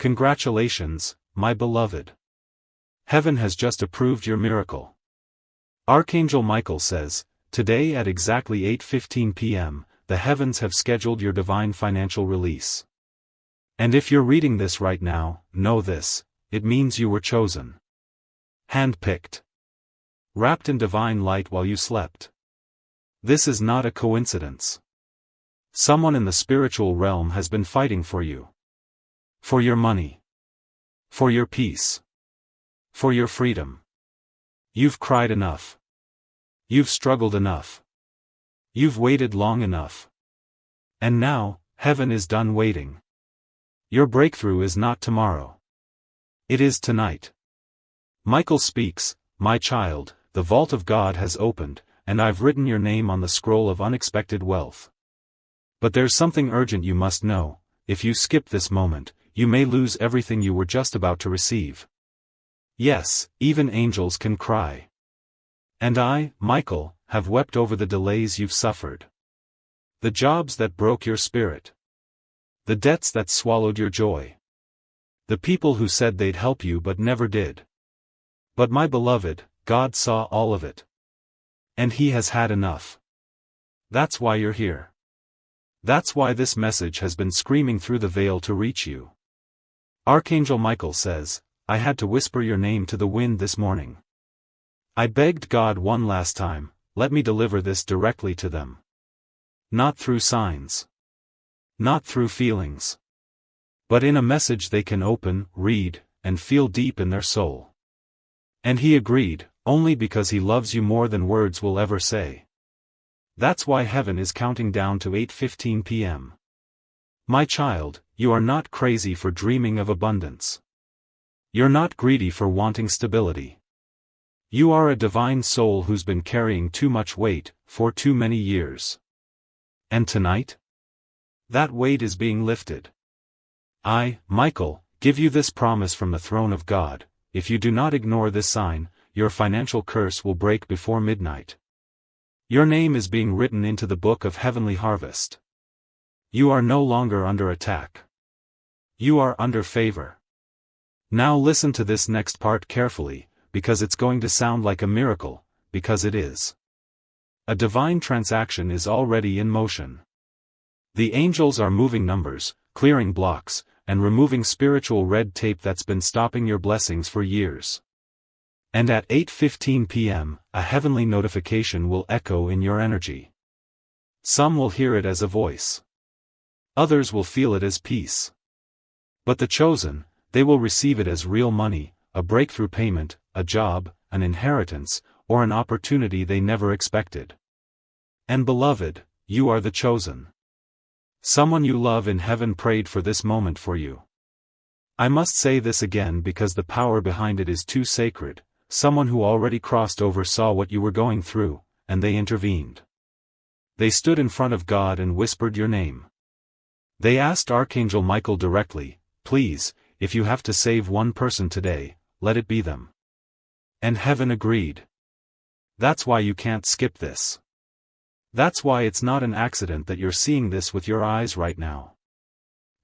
Congratulations, my beloved. Heaven has just approved your miracle. Archangel Michael says, today at exactly 8:15 p.m., the heavens have scheduled your divine financial release. And if you're reading this right now, know this, it means you were chosen. Handpicked. Wrapped in divine light while you slept. This is not a coincidence. Someone in the spiritual realm has been fighting for you. For your money. For your peace. For your freedom. You've cried enough. You've struggled enough. You've waited long enough. And now, heaven is done waiting. Your breakthrough is not tomorrow. It is tonight. Michael speaks, my child, the vault of God has opened, and I've written your name on the scroll of unexpected wealth. But there's something urgent you must know, if you skip this moment, you may lose everything you were just about to receive. Yes, even angels can cry. And I, Michael, have wept over the delays you've suffered. The jobs that broke your spirit. The debts that swallowed your joy. The people who said they'd help you but never did. But my beloved, God saw all of it. And He has had enough. That's why you're here. That's why this message has been screaming through the veil to reach you. Archangel Michael says, I had to whisper your name to the wind this morning. I begged God one last time, let me deliver this directly to them. Not through signs. Not through feelings. But in a message they can open, read, and feel deep in their soul. And He agreed, only because He loves you more than words will ever say. That's why heaven is counting down to 8:15 p.m. My child, you are not crazy for dreaming of abundance. You're not greedy for wanting stability. You are a divine soul who's been carrying too much weight, for too many years. And tonight? That weight is being lifted. I, Michael, give you this promise from the throne of God, if you do not ignore this sign, your financial curse will break before midnight. Your name is being written into the book of heavenly harvest. You are no longer under attack. You are under favor. Now listen to this next part carefully, because it's going to sound like a miracle, because it is. A divine transaction is already in motion. The angels are moving numbers, clearing blocks, and removing spiritual red tape that's been stopping your blessings for years. And at 8:15 p.m., a heavenly notification will echo in your energy. Some will hear it as a voice. Others will feel it as peace. But the chosen, they will receive it as real money, a breakthrough payment, a job, an inheritance, or an opportunity they never expected. And beloved, you are the chosen. Someone you love in heaven prayed for this moment for you. I must say this again because the power behind it is too sacred. Someone who already crossed over saw what you were going through, and they intervened. They stood in front of God and whispered your name. They asked Archangel Michael directly, please, if you have to save one person today, let it be them. And heaven agreed. That's why you can't skip this. That's why it's not an accident that you're seeing this with your eyes right now.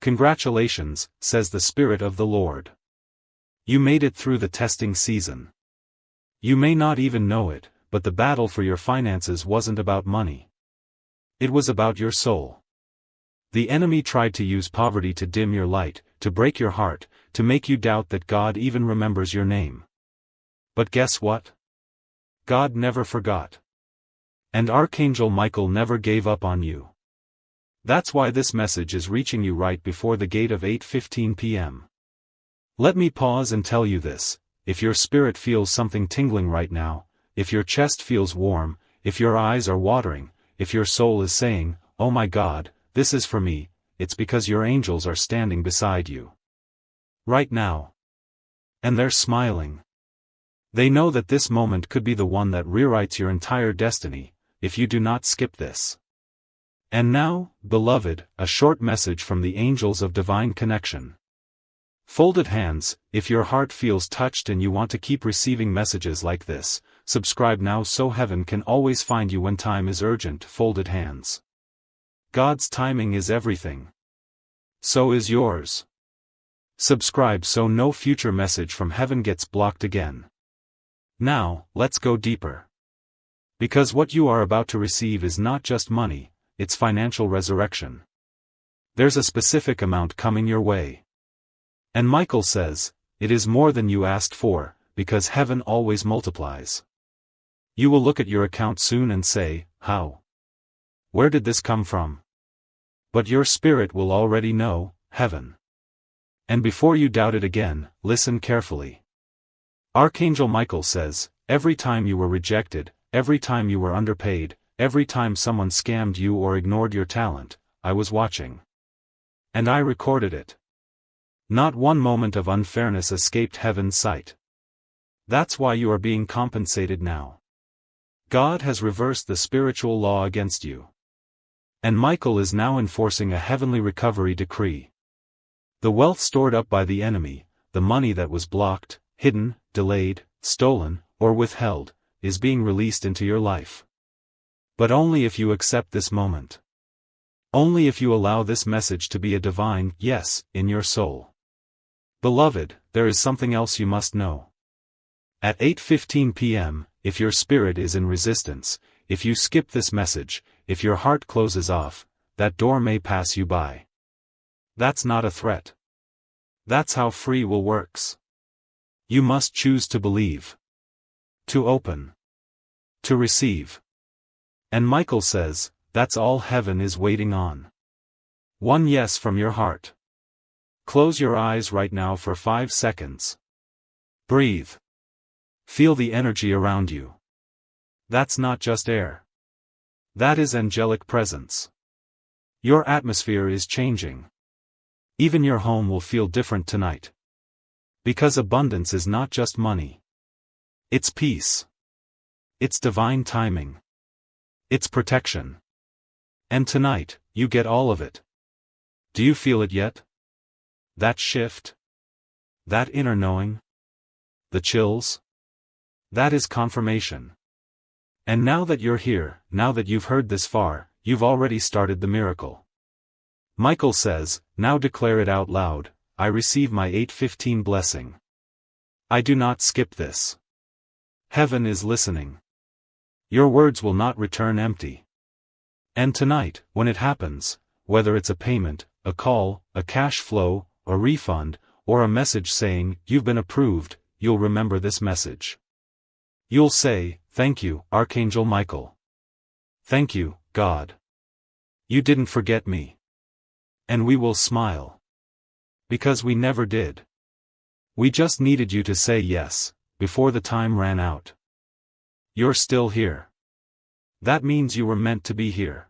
Congratulations, says the Spirit of the Lord. You made it through the testing season. You may not even know it, but the battle for your finances wasn't about money. It was about your soul. The enemy tried to use poverty to dim your light, to break your heart, to make you doubt that God even remembers your name. But guess what? God never forgot. And Archangel Michael never gave up on you. That's why this message is reaching you right before the gate of 8:15 p.m. Let me pause and tell you this, if your spirit feels something tingling right now, if your chest feels warm, if your eyes are watering, if your soul is saying, oh my God, this is for me, it's because your angels are standing beside you. Right now. And they're smiling. They know that this moment could be the one that rewrites your entire destiny, if you do not skip this. And now, beloved, a short message from the angels of divine connection. Folded hands, if your heart feels touched and you want to keep receiving messages like this, subscribe now so heaven can always find you when time is urgent. Folded hands. God's timing is everything. So is yours. Subscribe so no future message from heaven gets blocked again. Now, let's go deeper. Because what you are about to receive is not just money, it's financial resurrection. There's a specific amount coming your way. And Michael says, it is more than you asked for, because heaven always multiplies. You will look at your account soon and say, how? Where did this come from? But your spirit will already know, heaven. And before you doubt it again, listen carefully. Archangel Michael says, every time you were rejected, every time you were underpaid, every time someone scammed you or ignored your talent, I was watching. And I recorded it. Not one moment of unfairness escaped heaven's sight. That's why you are being compensated now. God has reversed the spiritual law against you. And Michael is now enforcing a heavenly recovery decree. The wealth stored up by the enemy, the money that was blocked, hidden, delayed, stolen, or withheld, is being released into your life. But only if you accept this moment. Only if you allow this message to be a divine yes in your soul. Beloved, there is something else you must know. At 8:15 p.m., if your spirit is in resistance, if you skip this message, if your heart closes off, that door may pass you by. That's not a threat. That's how free will works. You must choose to believe. To open. To receive. And Michael says, that's all heaven is waiting on. One yes from your heart. Close your eyes right now for 5 seconds. Breathe. Feel the energy around you. That's not just air. That is angelic presence. Your atmosphere is changing. Even your home will feel different tonight. Because abundance is not just money. It's peace. It's divine timing. It's protection. And tonight, you get all of it. Do you feel it yet? That shift? That inner knowing? The chills? That is confirmation. And now that you're here, now that you've heard this far, you've already started the miracle. Michael says, now declare it out loud, I receive my 8:15 blessing. I do not skip this. Heaven is listening. Your words will not return empty. And tonight, when it happens, whether it's a payment, a call, a cash flow, a refund, or a message saying, you've been approved, you'll remember this message. You'll say, thank you, Archangel Michael. Thank you, God. You didn't forget me. And we will smile. Because we never did. We just needed you to say yes, before the time ran out. You're still here. That means you were meant to be here.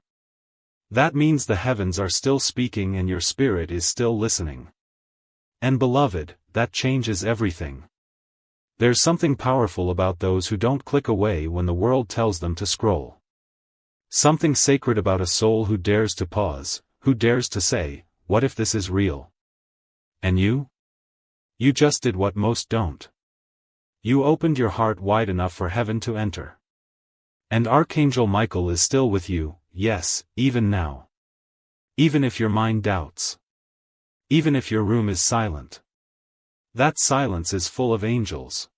That means the heavens are still speaking and your spirit is still listening. And beloved, that changes everything. There's something powerful about those who don't click away when the world tells them to scroll. Something sacred about a soul who dares to pause, who dares to say, what if this is real? And you? You just did what most don't. You opened your heart wide enough for heaven to enter. And Archangel Michael is still with you, yes, even now. Even if your mind doubts. Even if your room is silent. That silence is full of angels.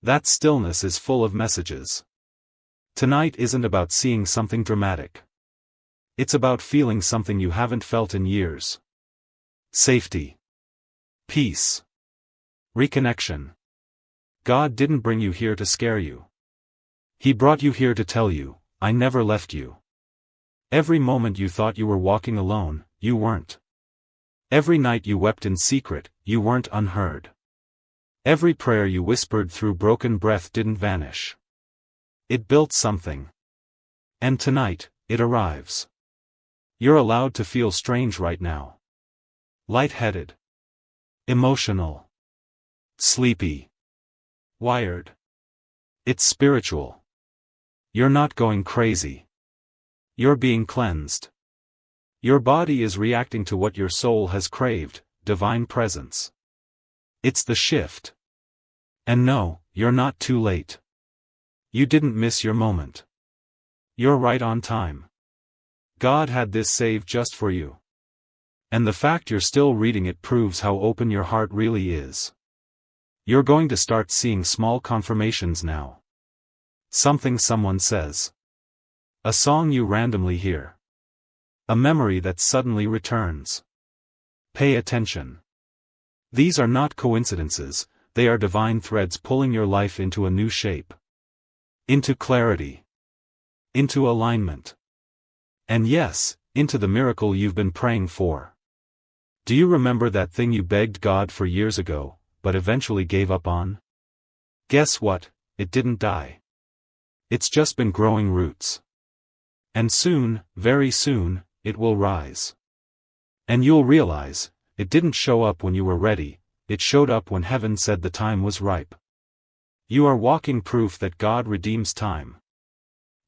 That stillness is full of messages. Tonight isn't about seeing something dramatic. It's about feeling something you haven't felt in years. Safety. Peace. Reconnection. God didn't bring you here to scare you. He brought you here to tell you, I never left you. Every moment you thought you were walking alone, you weren't. Every night you wept in secret, you weren't unheard. Every prayer you whispered through broken breath didn't vanish. It built something. And tonight, it arrives. You're allowed to feel strange right now. Lightheaded. Emotional. Sleepy. Wired. It's spiritual. You're not going crazy. You're being cleansed. Your body is reacting to what your soul has craved, divine presence. It's the shift. And no, you're not too late. You didn't miss your moment. You're right on time. God had this saved just for you. And the fact you're still reading it proves how open your heart really is. You're going to start seeing small confirmations now. Something someone says. A song you randomly hear. A memory that suddenly returns. Pay attention. These are not coincidences, they are divine threads pulling your life into a new shape. Into clarity. Into alignment. And yes, into the miracle you've been praying for. Do you remember that thing you begged God for years ago, but eventually gave up on? Guess what? It didn't die. It's just been growing roots. And soon, very soon, it will rise. And you'll realize, it didn't show up when you were ready, it showed up when heaven said the time was ripe. You are walking proof that God redeems time.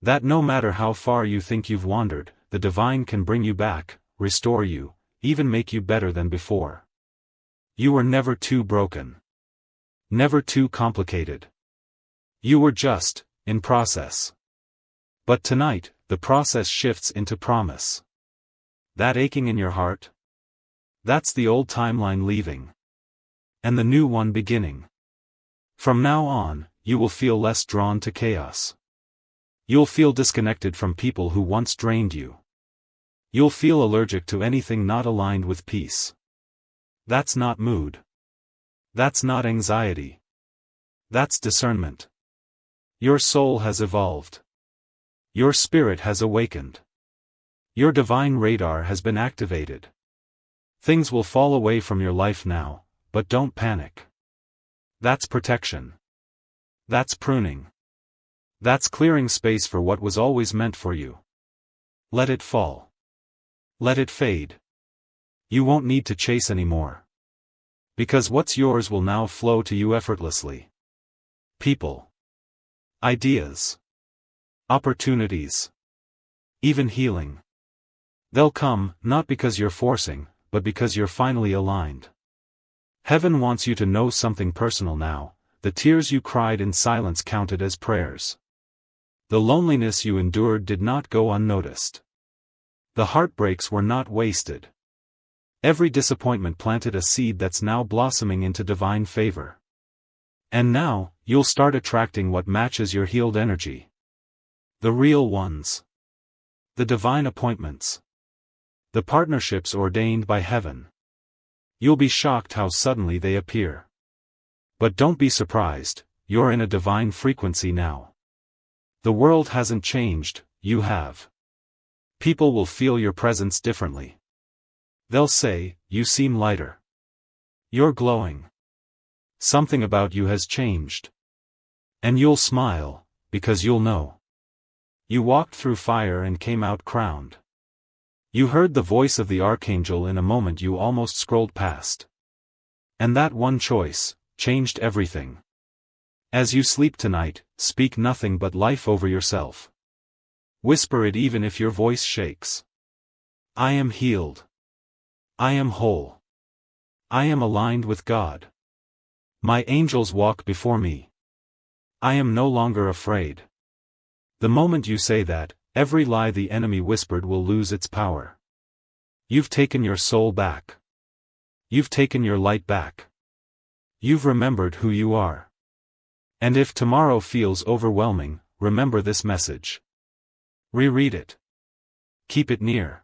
That no matter how far you think you've wandered, the divine can bring you back, restore you, even make you better than before. You were never too broken. Never too complicated. You were just, in process. But tonight, the process shifts into promise. That aching in your heart? That's the old timeline leaving. And the new one beginning. From now on, you will feel less drawn to chaos. You'll feel disconnected from people who once drained you. You'll feel allergic to anything not aligned with peace. That's not mood. That's not anxiety. That's discernment. Your soul has evolved. Your spirit has awakened. Your divine radar has been activated. Things will fall away from your life now, but don't panic. That's protection. That's pruning. That's clearing space for what was always meant for you. Let it fall. Let it fade. You won't need to chase anymore. Because what's yours will now flow to you effortlessly. People. Ideas. Opportunities. Even healing. They'll come, not because you're forcing, but because you're finally aligned. Heaven wants you to know something personal now. The tears you cried in silence counted as prayers. The loneliness you endured did not go unnoticed. The heartbreaks were not wasted. Every disappointment planted a seed that's now blossoming into divine favor. And now, you'll start attracting what matches your healed energy. The real ones. The divine appointments. The partnerships ordained by heaven. You'll be shocked how suddenly they appear. But don't be surprised, you're in a divine frequency now. The world hasn't changed, you have. People will feel your presence differently. They'll say, you seem lighter. You're glowing. Something about you has changed. And you'll smile, because you'll know. You walked through fire and came out crowned. You heard the voice of the Archangel in a moment you almost scrolled past. And that one choice changed everything. As you sleep tonight, speak nothing but life over yourself. Whisper it even if your voice shakes. I am healed. I am whole. I am aligned with God. My angels walk before me. I am no longer afraid. The moment you say that, every lie the enemy whispered will lose its power. You've taken your soul back. You've taken your light back. You've remembered who you are. And if tomorrow feels overwhelming, remember this message. Reread it. Keep it near.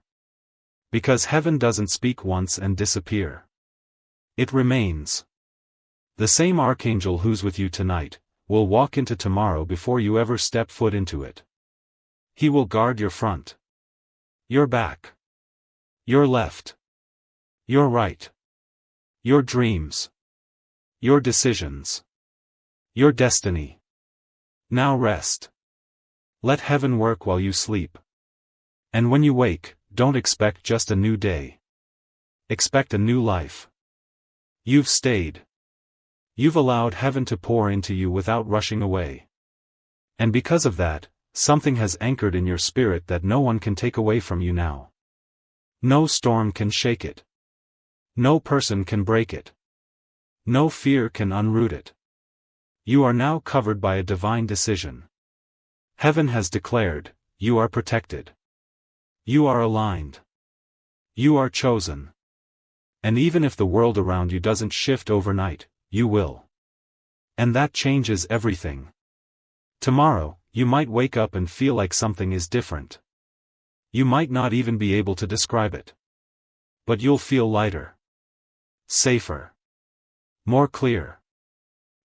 Because heaven doesn't speak once and disappear. It remains. The same Archangel who's with you tonight, will walk into tomorrow before you ever step foot into it. He will guard your front. Your back. Your left. Your right. Your dreams. Your decisions. Your destiny. Now rest. Let heaven work while you sleep. And when you wake, don't expect just a new day. Expect a new life. You've stayed. You've allowed heaven to pour into you without rushing away. And because of that, something has anchored in your spirit that no one can take away from you now. No storm can shake it. No person can break it. No fear can unroot it. You are now covered by a divine decision. Heaven has declared, you are protected. You are aligned. You are chosen. And even if the world around you doesn't shift overnight, you will. And that changes everything. Tomorrow, you might wake up and feel like something is different. You might not even be able to describe it. But you'll feel lighter. Safer. More clear.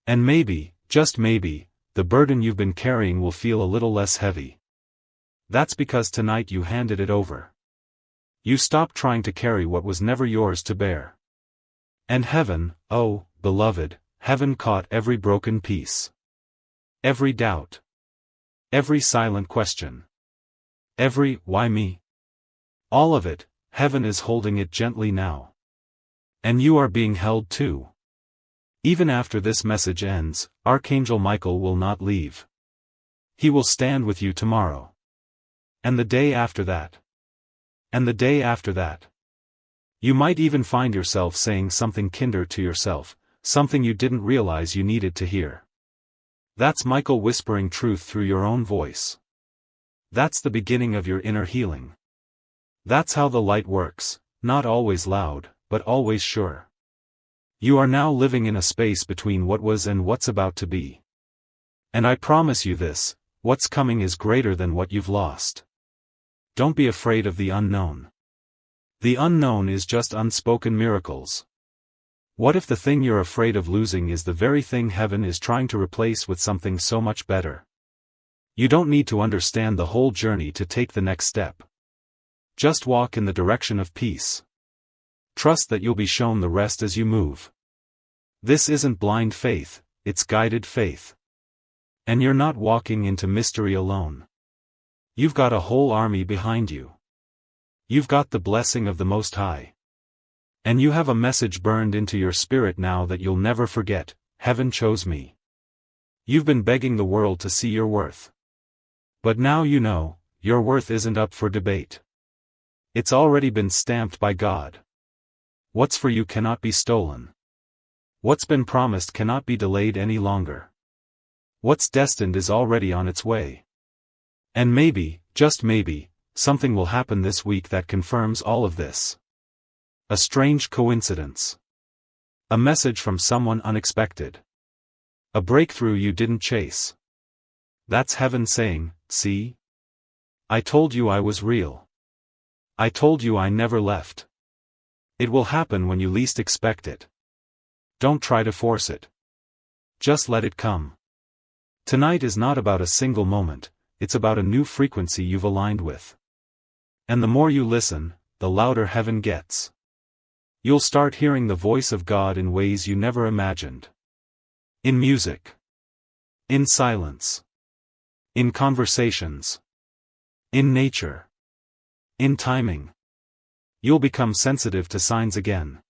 And maybe, just maybe, the burden you've been carrying will feel a little less heavy. That's because tonight you handed it over. You stopped trying to carry what was never yours to bear. And heaven, oh, beloved, heaven caught every broken piece. Every doubt. Every silent question. Every, why me? All of it, heaven is holding it gently now. And you are being held too. Even after this message ends, Archangel Michael will not leave. He will stand with you tomorrow. And the day after that. And the day after that. You might even find yourself saying something kinder to yourself, something you didn't realize you needed to hear. That's Michael whispering truth through your own voice. That's the beginning of your inner healing. That's how the light works, not always loud, but always sure. You are now living in a space between what was and what's about to be. And I promise you this, what's coming is greater than what you've lost. Don't be afraid of the unknown. The unknown is just unspoken miracles. What if the thing you're afraid of losing is the very thing heaven is trying to replace with something so much better? You don't need to understand the whole journey to take the next step. Just walk in the direction of peace. Trust that you'll be shown the rest as you move. This isn't blind faith, it's guided faith. And you're not walking into mystery alone. You've got a whole army behind you. You've got the blessing of the Most High. And you have a message burned into your spirit now that you'll never forget: heaven chose me. You've been begging the world to see your worth. But now you know, your worth isn't up for debate. It's already been stamped by God. What's for you cannot be stolen. What's been promised cannot be delayed any longer. What's destined is already on its way. And maybe, just maybe, something will happen this week that confirms all of this. A strange coincidence. A message from someone unexpected. A breakthrough you didn't chase. That's heaven saying, see? I told you I was real. I told you I never left. It will happen when you least expect it. Don't try to force it. Just let it come. Tonight is not about a single moment, it's about a new frequency you've aligned with. And the more you listen, the louder heaven gets. You'll start hearing the voice of God in ways you never imagined. In music. In silence. In conversations. In nature. In timing. You'll become sensitive to signs again.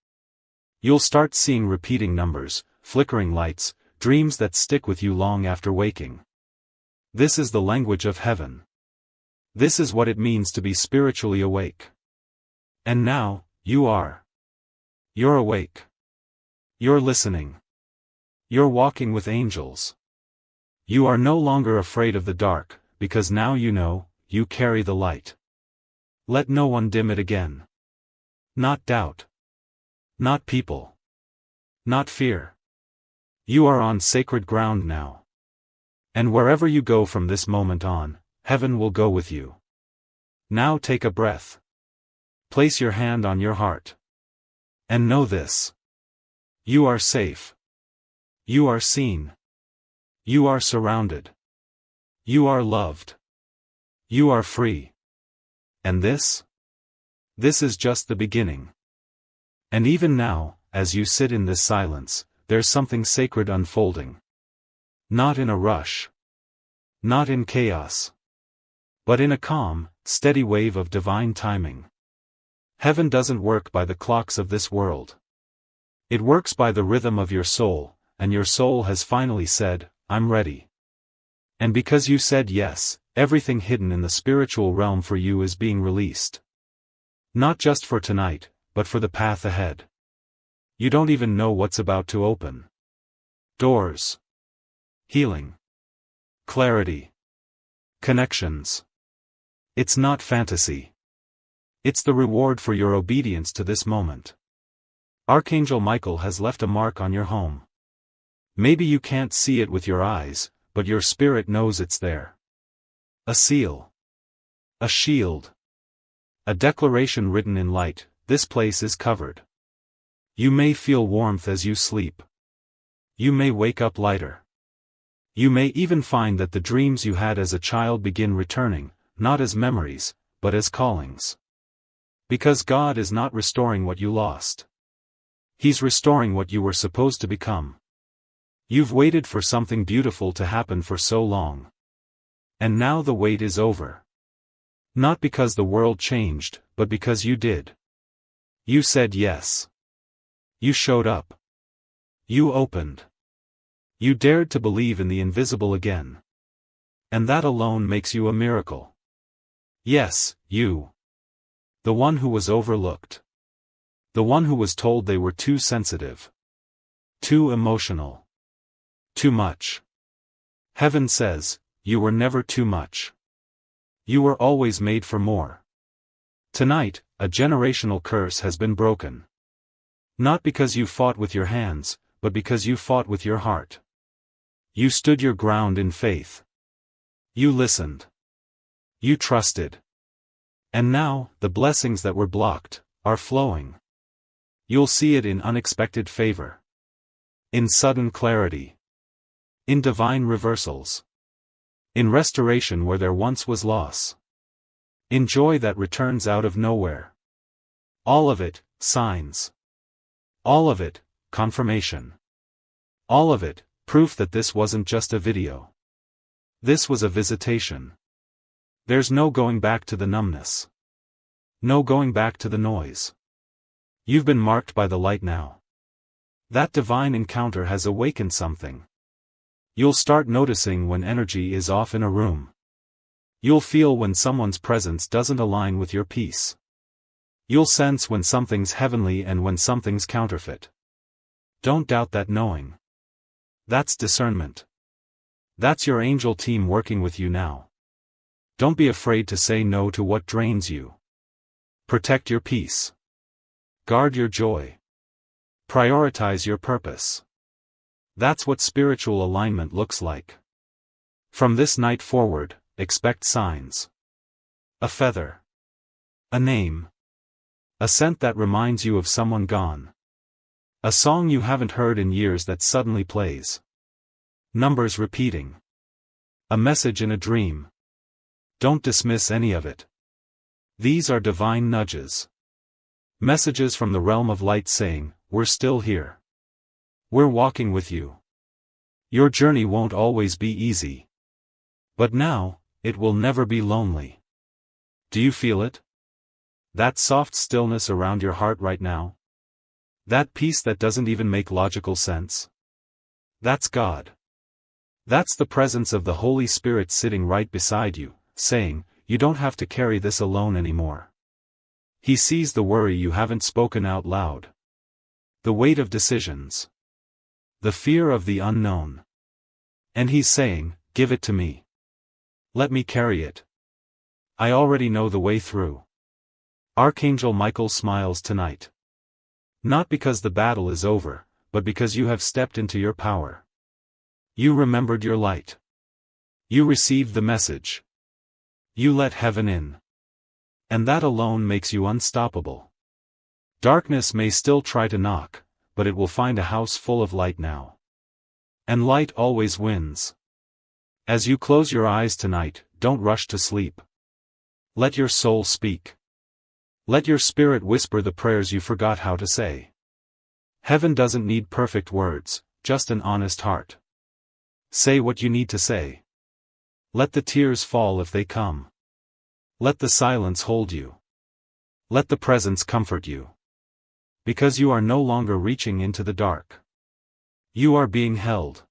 You'll start seeing repeating numbers, flickering lights, dreams that stick with you long after waking. This is the language of heaven. This is what it means to be spiritually awake. And now, you are. You're awake. You're listening. You're walking with angels. You are no longer afraid of the dark, because now you know, you carry the light. Let no one dim it again. Not doubt. Not people. Not fear. You are on sacred ground now. And wherever you go from this moment on, heaven will go with you. Now take a breath. Place your hand on your heart. And know this. You are safe. You are seen. You are surrounded. You are loved. You are free. And this? This is just the beginning. And even now, as you sit in this silence, there's something sacred unfolding. Not in a rush. Not in chaos. But in a calm, steady wave of divine timing. Heaven doesn't work by the clocks of this world. It works by the rhythm of your soul, and your soul has finally said, I'm ready. And because you said yes, everything hidden in the spiritual realm for you is being released. Not just for tonight, but for the path ahead. You don't even know what's about to open. Doors. Healing. Clarity. Connections. It's not fantasy. It's the reward for your obedience to this moment. Archangel Michael has left a mark on your home. Maybe you can't see it with your eyes, but your spirit knows it's there. A seal. A shield. A declaration written in light: this place is covered. You may feel warmth as you sleep. You may wake up lighter. You may even find that the dreams you had as a child begin returning, not as memories, but as callings. Because God is not restoring what you lost. He's restoring what you were supposed to become. You've waited for something beautiful to happen for so long. And now the wait is over. Not because the world changed, but because you did. You said yes. You showed up. You opened. You dared to believe in the invisible again. And that alone makes you a miracle. Yes, you. The one who was overlooked. The one who was told they were too sensitive. Too emotional. Too much. Heaven says, you were never too much. You were always made for more. Tonight, a generational curse has been broken. Not because you fought with your hands, but because you fought with your heart. You stood your ground in faith. You listened. You trusted. And now, the blessings that were blocked are flowing. You'll see it in unexpected favor. In sudden clarity. In divine reversals. In restoration where there once was loss. In joy that returns out of nowhere. All of it, signs. All of it, confirmation. All of it, proof that this wasn't just a video. This was a visitation. There's no going back to the numbness. No going back to the noise. You've been marked by the light now. That divine encounter has awakened something. You'll start noticing when energy is off in a room. You'll feel when someone's presence doesn't align with your peace. You'll sense when something's heavenly and when something's counterfeit. Don't doubt that knowing. That's discernment. That's your angel team working with you now. Don't be afraid to say no to what drains you. Protect your peace. Guard your joy. Prioritize your purpose. That's what spiritual alignment looks like. From this night forward, expect signs. A feather. A name. A scent that reminds you of someone gone. A song you haven't heard in years that suddenly plays. Numbers repeating. A message in a dream. Don't dismiss any of it. These are divine nudges. Messages from the realm of light saying, we're still here. We're walking with you. Your journey won't always be easy. But now, it will never be lonely. Do you feel it? That soft stillness around your heart right now? That peace that doesn't even make logical sense? That's God. That's the presence of the Holy Spirit sitting right beside you, saying, you don't have to carry this alone anymore. He sees the worry you haven't spoken out loud. The weight of decisions. The fear of the unknown. And he's saying, give it to me. Let me carry it. I already know the way through. Archangel Michael smiles tonight. Not because the battle is over, but because you have stepped into your power. You remembered your light. You received the message. You let heaven in. And that alone makes you unstoppable. Darkness may still try to knock, but it will find a house full of light now. And light always wins. As you close your eyes tonight, don't rush to sleep. Let your soul speak. Let your spirit whisper the prayers you forgot how to say. Heaven doesn't need perfect words, just an honest heart. Say what you need to say. Let the tears fall if they come. Let the silence hold you. Let the presence comfort you. Because you are no longer reaching into the dark. You are being held.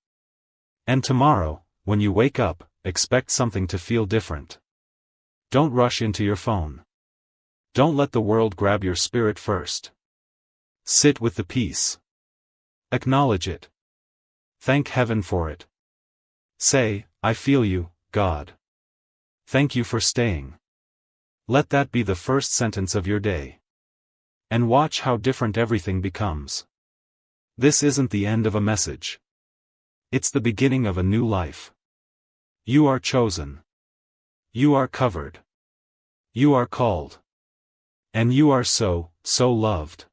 And tomorrow, when you wake up, expect something to feel different. Don't rush into your phone. Don't let the world grab your spirit first. Sit with the peace. Acknowledge it. Thank heaven for it. Say, I feel you, God. Thank you for staying. Let that be the first sentence of your day. And watch how different everything becomes. This isn't the end of a message. It's the beginning of a new life. You are chosen. You are covered. You are called. And you are so loved.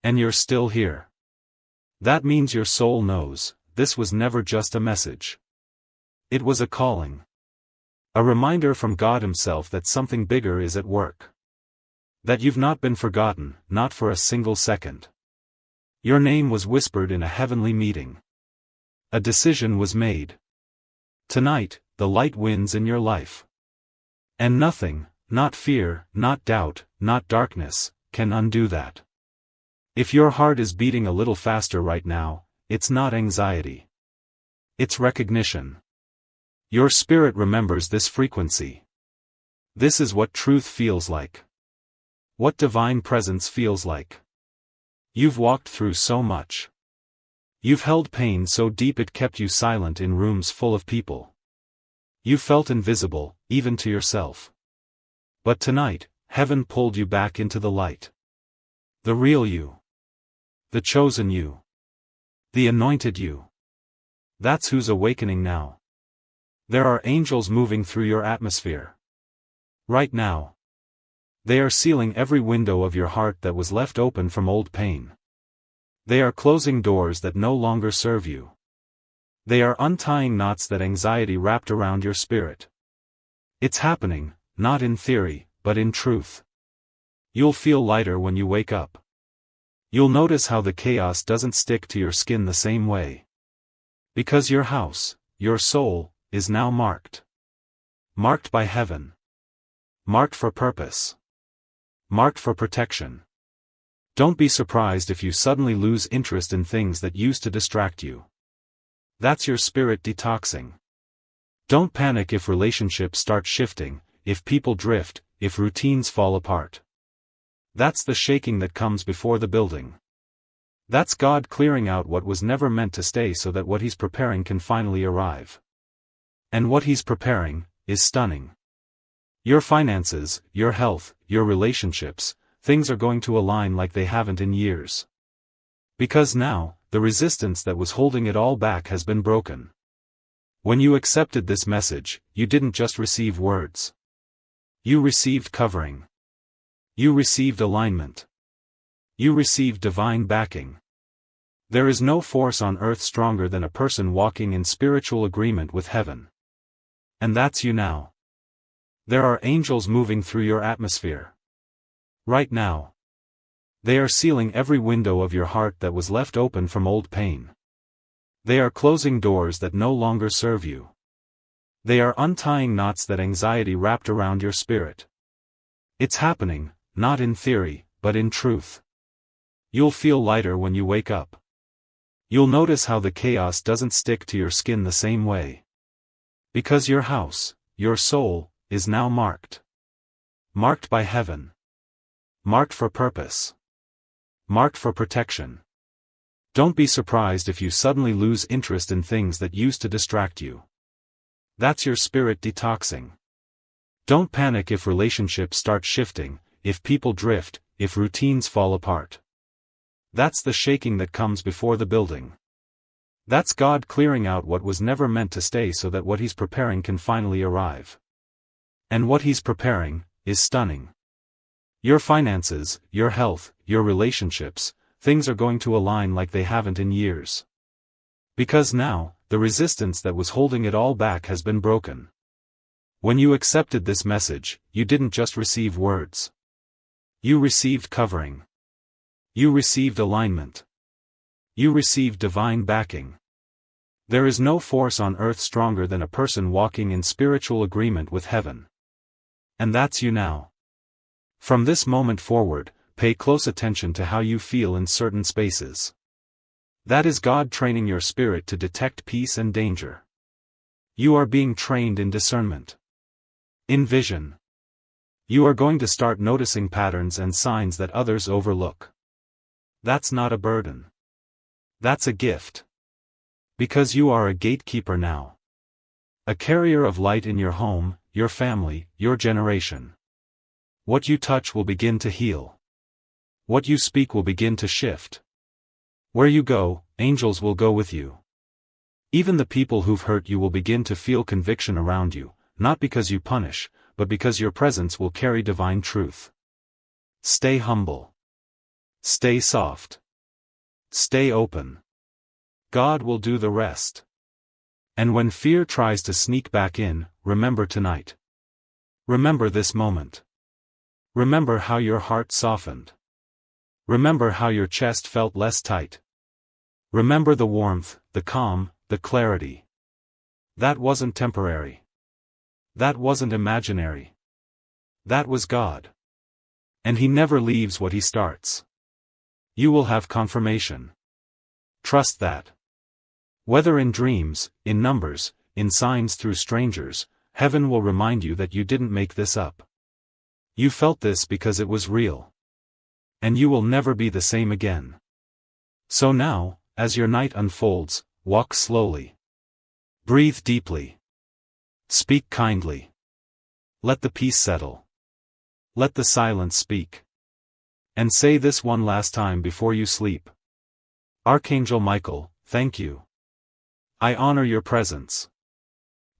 And you're still here. That means your soul knows, this was never just a message. It was a calling. A reminder from God Himself that something bigger is at work. That you've not been forgotten, not for a single second. Your name was whispered in a heavenly meeting. A decision was made. Tonight, the light wins in your life. And nothing, not fear, not doubt, not darkness, can undo that. If your heart is beating a little faster right now, it's not anxiety. It's recognition. Your spirit remembers this frequency. This is what truth feels like. What divine presence feels like. You've walked through so much. You've held pain so deep it kept you silent in rooms full of people. You felt invisible, even to yourself. But tonight, heaven pulled you back into the light. The real you. The chosen you. The anointed you. That's who's awakening now. There are angels moving through your atmosphere. Right now. They are sealing every window of your heart that was left open from old pain. They are closing doors that no longer serve you. They are untying knots that anxiety wrapped around your spirit. It's happening, not in theory, but in truth. You'll feel lighter when you wake up. You'll notice how the chaos doesn't stick to your skin the same way. Because your house, your soul, is now marked. Marked by heaven. Marked for purpose. Marked for protection. Don't be surprised if you suddenly lose interest in things that used to distract you. That's your spirit detoxing. Don't panic if relationships start shifting, if people drift, if routines fall apart. That's the shaking that comes before the building. That's God clearing out what was never meant to stay so that what He's preparing can finally arrive. And what He's preparing is stunning. Your finances, your health, your relationships, things are going to align like they haven't in years. Because now, the resistance that was holding it all back has been broken. When you accepted this message, you didn't just receive words. You received covering. You received alignment. You received divine backing. There is no force on earth stronger than a person walking in spiritual agreement with heaven. And that's you now. There are angels moving through your atmosphere. Right now. They are sealing every window of your heart that was left open from old pain. They are closing doors that no longer serve you. They are untying knots that anxiety wrapped around your spirit. It's happening, not in theory, but in truth. You'll feel lighter when you wake up. You'll notice how the chaos doesn't stick to your skin the same way. Because your house, your soul, is now marked. Marked by heaven. Marked for purpose. Marked for protection. Don't be surprised if you suddenly lose interest in things that used to distract you. That's your spirit detoxing. Don't panic if relationships start shifting, if people drift, if routines fall apart. That's the shaking that comes before the building. That's God clearing out what was never meant to stay so that what He's preparing can finally arrive. And what He's preparing is stunning. Your finances, your health, your relationships, things are going to align like they haven't in years. Because now, the resistance that was holding it all back has been broken. When you accepted this message, you didn't just receive words. You received covering. You received alignment. You received divine backing. There is no force on earth stronger than a person walking in spiritual agreement with heaven. And that's you now. From this moment forward, pay close attention to how you feel in certain spaces. That is God training your spirit to detect peace and danger. You are being trained in discernment. In vision. You are going to start noticing patterns and signs that others overlook. That's not a burden. That's a gift. Because you are a gatekeeper now. A carrier of light in your home, your family, your generation. What you touch will begin to heal. What you speak will begin to shift. Where you go, angels will go with you. Even the people who've hurt you will begin to feel conviction around you, not because you punish, but because your presence will carry divine truth. Stay humble. Stay soft. Stay open. God will do the rest. And when fear tries to sneak back in, remember tonight. Remember this moment. Remember how your heart softened. Remember how your chest felt less tight. Remember the warmth, the calm, the clarity. That wasn't temporary. That wasn't imaginary. That was God. And He never leaves what He starts. You will have confirmation. Trust that. Whether in dreams, in numbers, in signs through strangers, heaven will remind you that you didn't make this up. You felt this because it was real. And you will never be the same again. So now, as your night unfolds, walk slowly. Breathe deeply. Speak kindly. Let the peace settle. Let the silence speak. And say this one last time before you sleep. Archangel Michael, thank you. I honor your presence.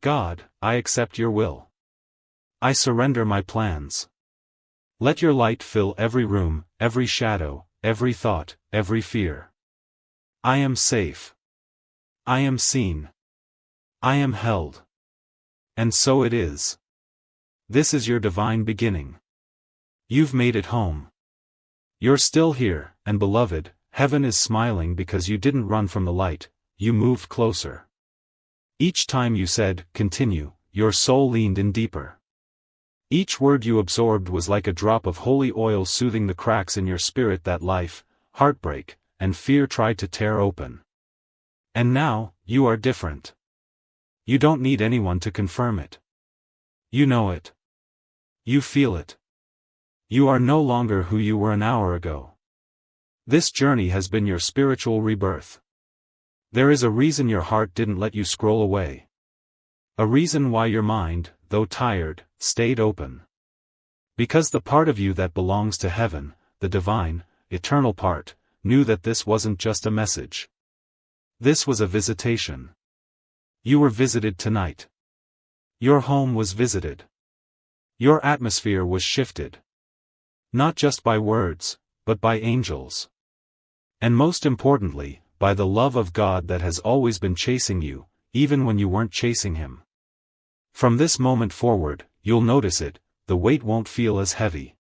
God, I accept your will. I surrender my plans. Let your light fill every room, every shadow, every thought, every fear. I am safe. I am seen. I am held. And so it is. This is your divine beginning. You've made it home. You're still here, and beloved, heaven is smiling because you didn't run from the light, you moved closer. Each time you said, continue, your soul leaned in deeper. Each word you absorbed was like a drop of holy oil soothing the cracks in your spirit that life, heartbreak, and fear tried to tear open. And now, you are different. You don't need anyone to confirm it. You know it. You feel it. You are no longer who you were an hour ago. This journey has been your spiritual rebirth. There is a reason your heart didn't let you scroll away. A reason why your mind, though tired, stayed open. Because the part of you that belongs to heaven, the divine, eternal part, knew that this wasn't just a message. This was a visitation. You were visited tonight. Your home was visited. Your atmosphere was shifted. Not just by words, but by angels. And most importantly, by the love of God that has always been chasing you, even when you weren't chasing Him. From this moment forward, you'll notice it, the weight won't feel as heavy.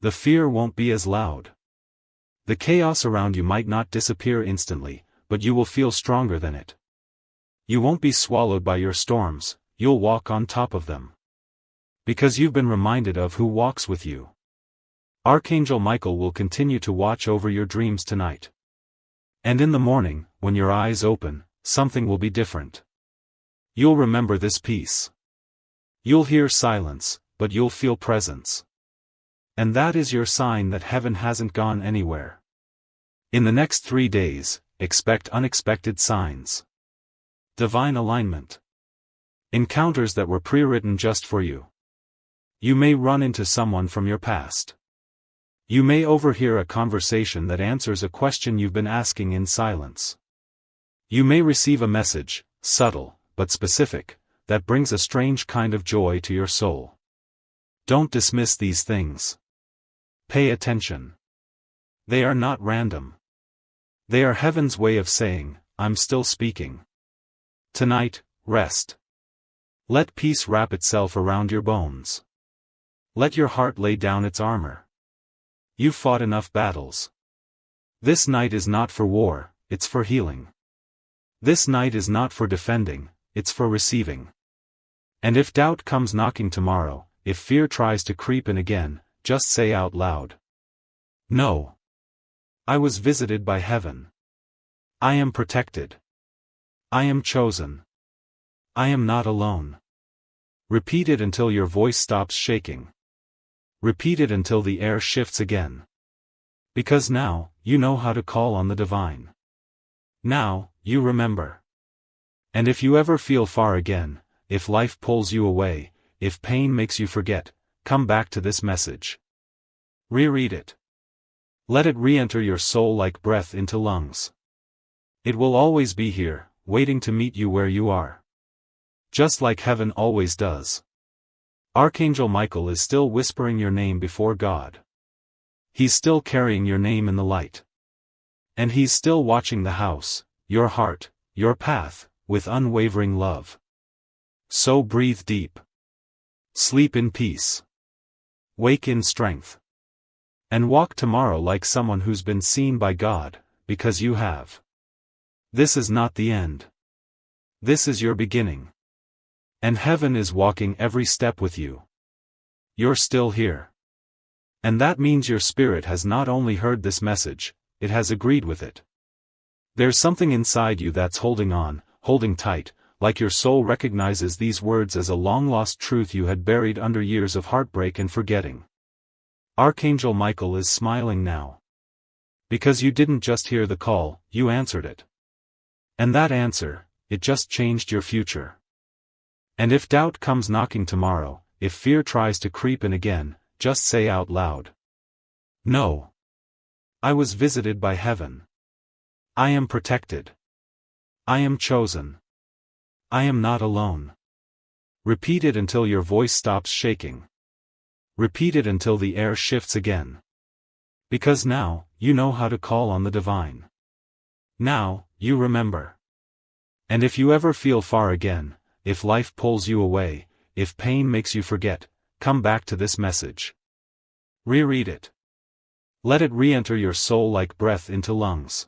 The fear won't be as loud. The chaos around you might not disappear instantly, but you will feel stronger than it. You won't be swallowed by your storms, you'll walk on top of them. Because you've been reminded of who walks with you. Archangel Michael will continue to watch over your dreams tonight. And in the morning, when your eyes open, something will be different. You'll remember this peace. You'll hear silence, but you'll feel presence. And that is your sign that heaven hasn't gone anywhere. In the next 3 days, expect unexpected signs. Divine alignment. Encounters that were pre-written just for you. You may run into someone from your past. You may overhear a conversation that answers a question you've been asking in silence. You may receive a message, subtle, but specific, that brings a strange kind of joy to your soul. Don't dismiss these things. Pay attention. They are not random. They are heaven's way of saying, I'm still speaking. Tonight, rest. Let peace wrap itself around your bones. Let your heart lay down its armor. You've fought enough battles. This night is not for war, it's for healing. This night is not for defending, it's for receiving. And if doubt comes knocking tomorrow, if fear tries to creep in again, just say out loud. No. I was visited by heaven. I am protected. I am chosen. I am not alone. Repeat it until your voice stops shaking. Repeat it until the air shifts again. Because now, you know how to call on the divine. Now, you remember. And if you ever feel far again, if life pulls you away, if pain makes you forget, come back to this message. Reread it. Let it re-enter your soul like breath into lungs. It will always be here, waiting to meet you where you are. Just like heaven always does. Archangel Michael is still whispering your name before God. He's still carrying your name in the light. And he's still watching the house, your heart, your path, with unwavering love. So breathe deep. Sleep in peace. Wake in strength. And walk tomorrow like someone who's been seen by God, because you have. This is not the end. This is your beginning. And heaven is walking every step with you. You're still here. And that means your spirit has not only heard this message, it has agreed with it. There's something inside you that's holding on, holding tight, like your soul recognizes these words as a long-lost truth you had buried under years of heartbreak and forgetting. Archangel Michael is smiling now. Because you didn't just hear the call, you answered it. And that answer, it just changed your future. And if doubt comes knocking tomorrow, if fear tries to creep in again, just say out loud. No. I was visited by heaven. I am protected. I am chosen. I am not alone. Repeat it until your voice stops shaking. Repeat it until the air shifts again. Because now, you know how to call on the divine. Now, you remember. And if you ever feel far again, if life pulls you away, if pain makes you forget, come back to this message. Reread it. Let it re-enter your soul like breath into lungs.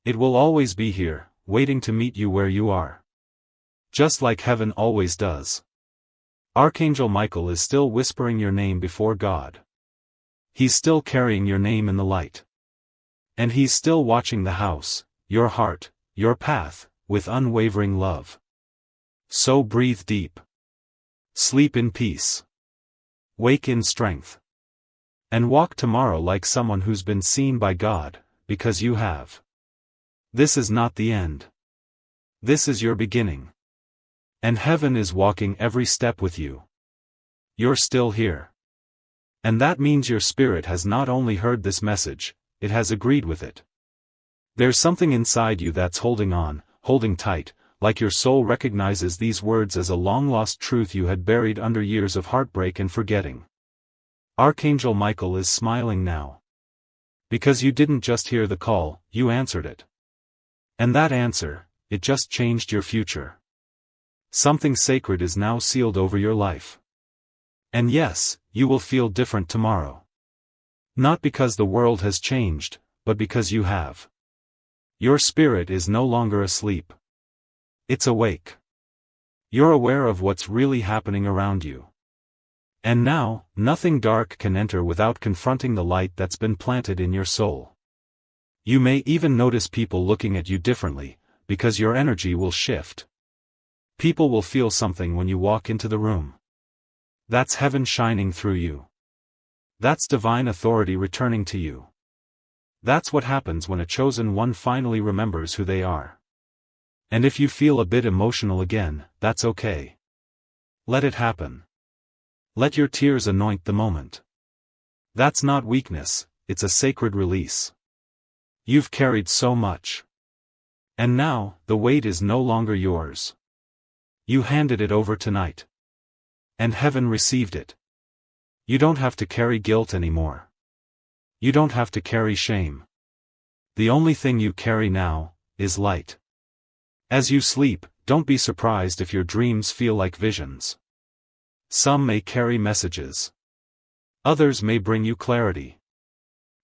It will always be here, waiting to meet you where you are. Just like heaven always does. Archangel Michael is still whispering your name before God. He's still carrying your name in the light. And he's still watching the house, your heart, your path, with unwavering love. So breathe deep. Sleep in peace. Wake in strength. And walk tomorrow like someone who's been seen by God, because you have. This is not the end. This is your beginning. And heaven is walking every step with you. You're still here. And that means your spirit has not only heard this message, it has agreed with it. There's something inside you that's holding on, holding tight, like your soul recognizes these words as a long-lost truth you had buried under years of heartbreak and forgetting. Archangel Michael is smiling now. Because you didn't just hear the call, you answered it. And that answer, it just changed your future. Something sacred is now sealed over your life. And yes, you will feel different tomorrow. Not because the world has changed, but because you have. Your spirit is no longer asleep. It's awake. You're aware of what's really happening around you. And now, nothing dark can enter without confronting the light that's been planted in your soul. You may even notice people looking at you differently, because your energy will shift. People will feel something when you walk into the room. That's heaven shining through you. That's divine authority returning to you. That's what happens when a chosen one finally remembers who they are. And if you feel a bit emotional again, that's okay. Let it happen. Let your tears anoint the moment. That's not weakness, it's a sacred release. You've carried so much. And now, the weight is no longer yours. You handed it over tonight. And heaven received it. You don't have to carry guilt anymore. You don't have to carry shame. The only thing you carry now, is light. As you sleep, don't be surprised if your dreams feel like visions. Some may carry messages. Others may bring you clarity.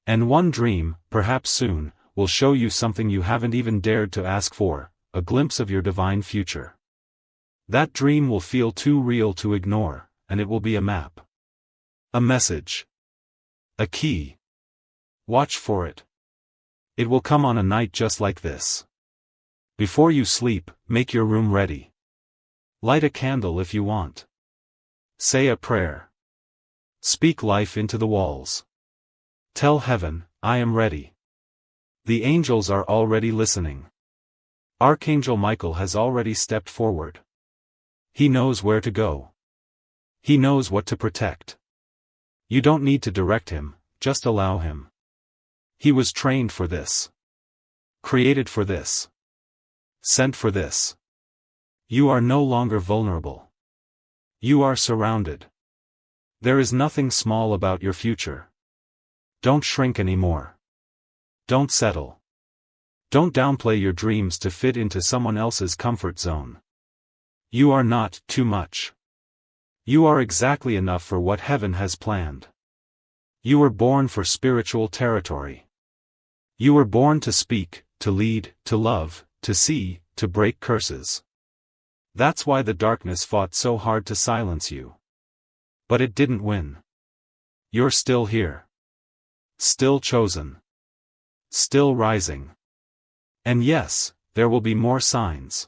And one dream, perhaps soon, will show you something you haven't even dared to ask for, a glimpse of your divine future. That dream will feel too real to ignore, and it will be a map. A message. A key. Watch for it. It will come on a night just like this. Before you sleep, make your room ready. Light a candle if you want. Say a prayer. Speak life into the walls. Tell heaven, I am ready. The angels are already listening. Archangel Michael has already stepped forward. He knows where to go. He knows what to protect. You don't need to direct him, just allow him. He was trained for this. Created for this. Sent for this. You are no longer vulnerable. You are surrounded. There is nothing small about your future. Don't shrink anymore. Don't settle. Don't downplay your dreams to fit into someone else's comfort zone. You are not too much. You are exactly enough for what heaven has planned. You were born for spiritual territory. You were born to speak, to lead, to love, to see, to break curses. That's why the darkness fought so hard to silence you. But it didn't win. You're still here. Still chosen. Still rising. And yes, there will be more signs.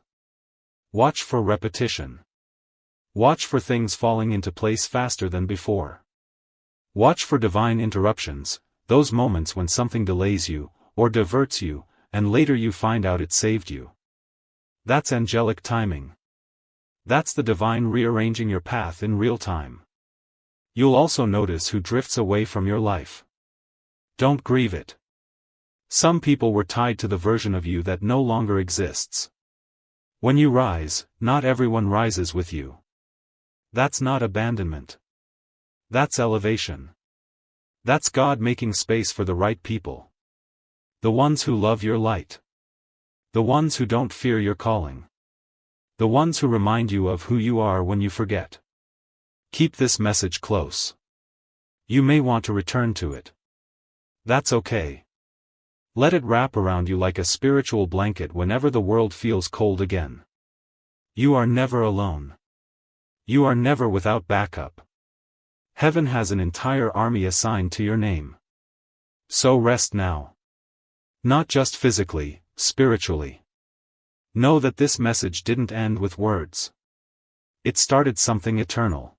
Watch for repetition. Watch for things falling into place faster than before. Watch for divine interruptions, those moments when something delays you, or diverts you, and later you find out it saved you. That's angelic timing. That's the divine rearranging your path in real time. You'll also notice who drifts away from your life. Don't grieve it. Some people were tied to the version of you that no longer exists. When you rise, not everyone rises with you. That's not abandonment. That's elevation. That's God making space for the right people. The ones who love your light. The ones who don't fear your calling. The ones who remind you of who you are when you forget. Keep this message close. You may want to return to it. That's okay. Let it wrap around you like a spiritual blanket whenever the world feels cold again. You are never alone. You are never without backup. Heaven has an entire army assigned to your name. So rest now. Not just physically, spiritually. Know that this message didn't end with words. It started something eternal.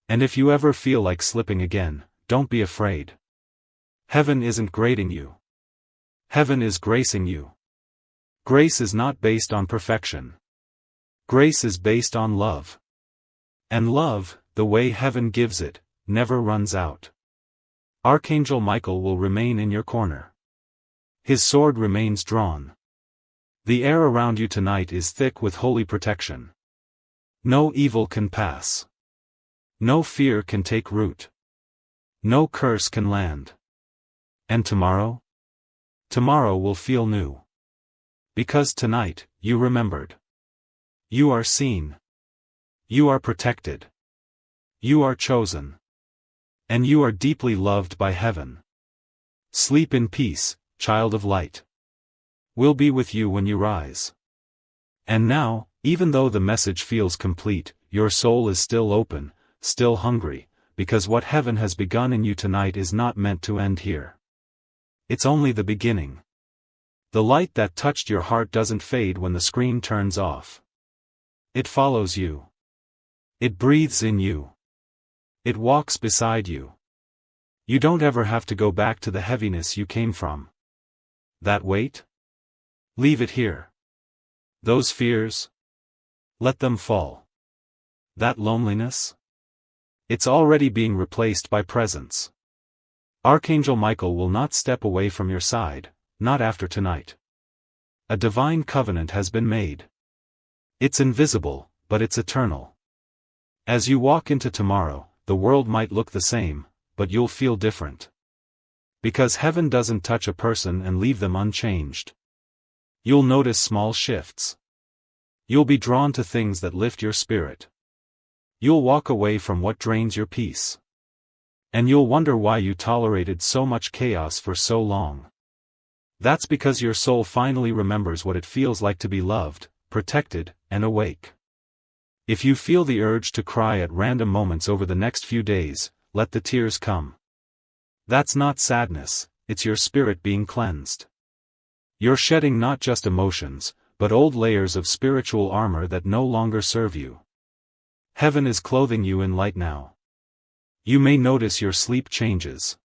And if you ever feel like slipping again, don't be afraid. Heaven isn't grading you. Heaven is gracing you. Grace is not based on perfection. Grace is based on love. And love, the way heaven gives it, never runs out. Archangel Michael will remain in your corner. His sword remains drawn. The air around you tonight is thick with holy protection. No evil can pass. No fear can take root. No curse can land. And tomorrow? Tomorrow will feel new. Because tonight, you remembered. You are seen. You are protected. You are chosen. And you are deeply loved by heaven. Sleep in peace, child of light. We'll be with you when you rise. And now, even though the message feels complete, your soul is still open, still hungry, because what heaven has begun in you tonight is not meant to end here. It's only the beginning. The light that touched your heart doesn't fade when the screen turns off. It follows you. It breathes in you. It walks beside you. You don't ever have to go back to the heaviness you came from. That weight? Leave it here. Those fears? Let them fall. That loneliness? It's already being replaced by presence. Archangel Michael will not step away from your side, not after tonight. A divine covenant has been made. It's invisible, but it's eternal. As you walk into tomorrow, the world might look the same, but you'll feel different. Because heaven doesn't touch a person and leave them unchanged. You'll notice small shifts. You'll be drawn to things that lift your spirit. You'll walk away from what drains your peace. And you'll wonder why you tolerated so much chaos for so long. That's because your soul finally remembers what it feels like to be loved, protected, and awake. If you feel the urge to cry at random moments over the next few days, let the tears come. That's not sadness, it's your spirit being cleansed. You're shedding not just emotions, but old layers of spiritual armor that no longer serve you. Heaven is clothing you in light now. You may notice your sleep changes.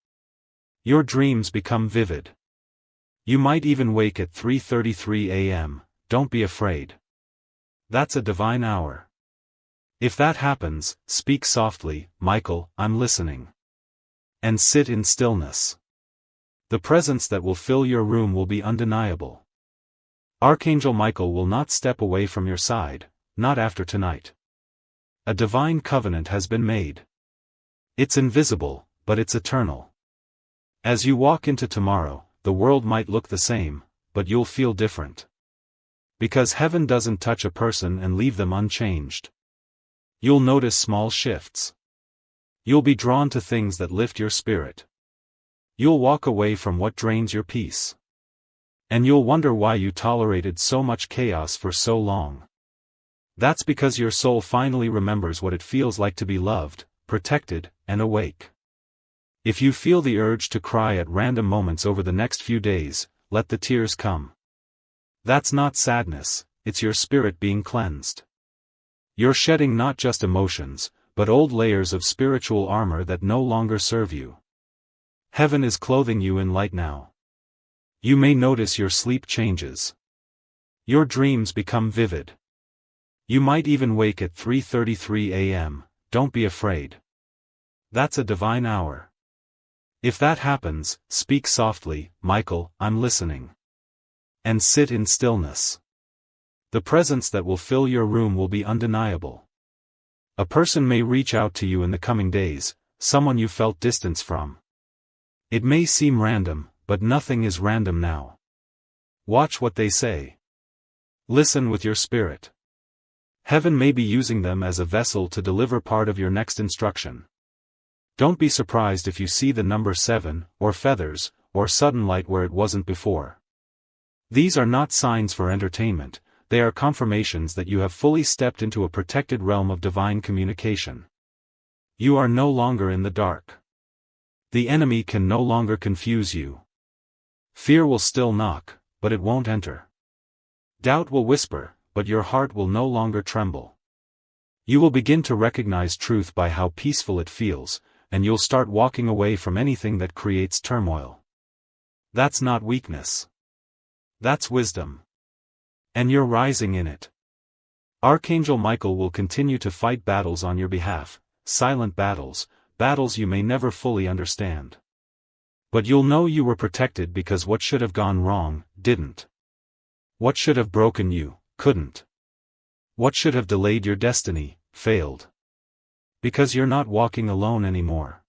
Your dreams become vivid. You might even wake at 3:33 a.m., don't be afraid. That's a divine hour. If that happens, speak softly, Michael, I'm listening. And sit in stillness. The presence that will fill your room will be undeniable. Archangel Michael will not step away from your side, not after tonight. A divine covenant has been made. It's invisible, but it's eternal. As you walk into tomorrow, the world might look the same, but you'll feel different. Because heaven doesn't touch a person and leave them unchanged. You'll notice small shifts. You'll be drawn to things that lift your spirit. You'll walk away from what drains your peace. And you'll wonder why you tolerated so much chaos for so long. That's because your soul finally remembers what it feels like to be loved, protected, and awake. If you feel the urge to cry at random moments over the next few days, let the tears come. That's not sadness, it's your spirit being cleansed. You're shedding not just emotions, but old layers of spiritual armor that no longer serve you. Heaven is clothing you in light now. You may notice your sleep changes. Your dreams become vivid. You might even wake at 3:33 a.m., don't be afraid. That's a divine hour. If that happens, speak softly, Michael, I'm listening. And sit in stillness. The presence that will fill your room will be undeniable. A person may reach out to you in the coming days, someone you felt distance from. It may seem random, but nothing is random now. Watch what they say. Listen with your spirit. Heaven may be using them as a vessel to deliver part of your next instruction. Don't be surprised if you see the number 7, or feathers, or sudden light where it wasn't before. These are not signs for entertainment, they are confirmations that you have fully stepped into a protected realm of divine communication. You are no longer in the dark. The enemy can no longer confuse you. Fear will still knock, but it won't enter. Doubt will whisper, but your heart will no longer tremble. You will begin to recognize truth by how peaceful it feels, and you'll start walking away from anything that creates turmoil. That's not weakness. That's wisdom. And you're rising in it. Archangel Michael will continue to fight battles on your behalf, silent battles, battles you may never fully understand. But you'll know you were protected because what should have gone wrong, didn't. What should have broken you, couldn't. What should have delayed your destiny, failed. Because you're not walking alone anymore.